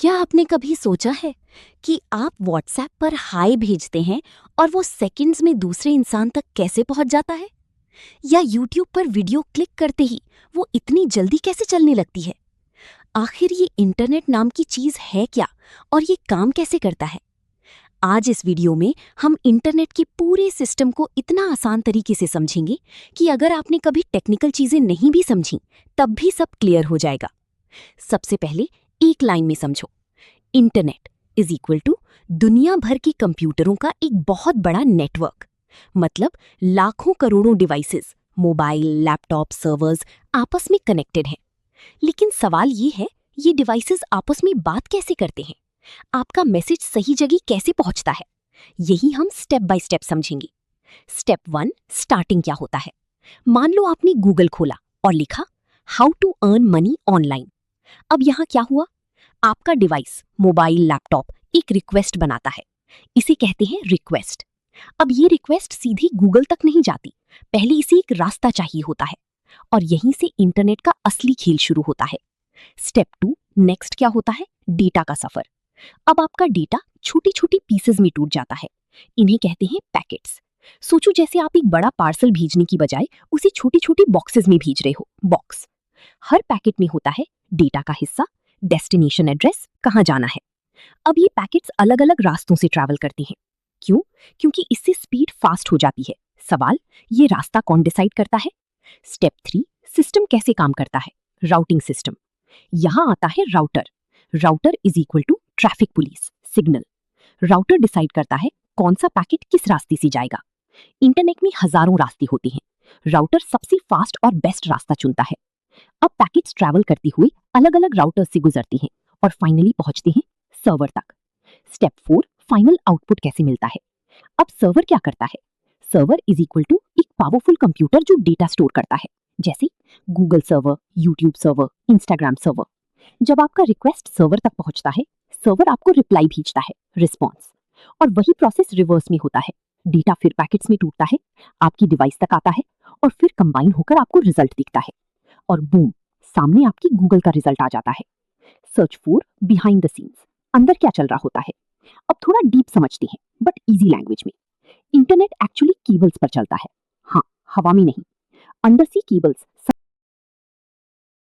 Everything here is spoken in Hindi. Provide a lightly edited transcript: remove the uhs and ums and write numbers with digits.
क्या आपने कभी सोचा है कि आप व्हाट्सएप पर हाय भेजते हैं और वो सेकंड्स में दूसरे इंसान तक कैसे पहुंच जाता है? या यूट्यूब पर वीडियो क्लिक करते ही वो इतनी जल्दी कैसे चलने लगती है? आखिर ये इंटरनेट नाम की चीज है क्या और ये काम कैसे करता है? आज इस वीडियो में हम इंटरनेट के पूरे सिस्टम को इतना आसान तरीके से समझेंगे कि अगर आपने कभी टेक्निकल चीजें नहीं भी समझी तब भी सब क्लियर हो जाएगा। सबसे पहले एक लाइन में समझो। इंटरनेट इज इक्वल टू दुनिया भर के कंप्यूटरों का एक बहुत बड़ा नेटवर्क। मतलब लाखों करोड़ों डिवाइसेस, मोबाइल, लैपटॉप, सर्वर्स आपस में कनेक्टेड हैं। लेकिन सवाल ये है, ये डिवाइसेस आपस में बात कैसे करते हैं? आपका मैसेज सही जगह कैसे पहुंचता है? यही हम स्टेप बाय स्टेप समझेंगे। स्टेप 1, स्टार्टिंग क्या होता है? मान लो आपने गूगल खोला और लिखा how to earn money online. अब यहाँ क्या हुआ? आपका डिवाइस, मोबाइल, लैपटॉप एक रिक्वेस्ट बनाता है। इसे कहते हैं रिक्वेस्ट। अब ये रिक्वेस्ट सीधी गूगल तक नहीं जाती, पहले इसे एक रास्ता चाहिए होता है और यहीं से इंटरनेट का असली खेल शुरू होता है। स्टेप 2, नेक्स्ट क्या होता है? डेटा का सफर। अब आपका डेटा छोटी छोटी पीसेस में टूट जाता है। इन्हें कहते हैं पैकेट्स। सोचो जैसे आप एक बड़ा पार्सल भेजने की बजाय उसे छोटी छोटी बॉक्सेस में भेज रहे हो। बॉक्स, हर पैकेट में होता है डेटा का हिस्सा, डेस्टिनेशन एड्रेस, कहाँ जाना है। अब ये पैकेट्स अलग अलग रास्तों से ट्रैवल करते हैं। क्यों? क्योंकि इससे स्पीड फास्ट हो जाती है। सवाल, ये रास्ता कौन डिसाइड करता है? स्टेप 3, सिस्टम कैसे काम करता है? Routing system. यहां आता है router. Router is equal to traffic police, signal. Router decide करता है कौन सा पैकेट किस रास्ते से जाएगा। इंटरनेट में हजारों रास्ते होते हैं, राउटर सबसे फास्ट और बेस्ट रास्ता चुनता है। अब पैकेट्स ट्रैवल करते हुए अलग अलग राउटर्स से गुजरते हैं और फाइनली पहुंचते हैं सर्वर तक। स्टेप 4, फाइनल आउटपुट कैसे मिलता है? अब सर्वर क्या करता है? सर्वर इज इक्वल टू एक पावरफुल कंप्यूटर जो डेटा स्टोर करता है, जैसे Google server, YouTube server, Instagram server. जब आपका रिक्वेस्ट सर्वर तक पहुंचता है, सर्वर आपको रिप्लाई भेजता है, रिस्पॉन्स। और वही प्रोसेस रिवर्स में होता है। डेटा फिर पैकेट्स में टूटता है, आपकी डिवाइस तक आता है और फिर कंबाइन होकर आपको रिजल्ट दिखता है। और बूम, सामने आपकी गूगल का रिजल्ट आ जाता है। Search for behind the scenes, अंदर क्या चल रहा होता है? अब थोड़ा डीप समझते हैं बट इजी लैंग्वेज में। इंटरनेट एक्चुअली केबल्स पर चलता है। हाँ, हवा में नहीं। Undersea cables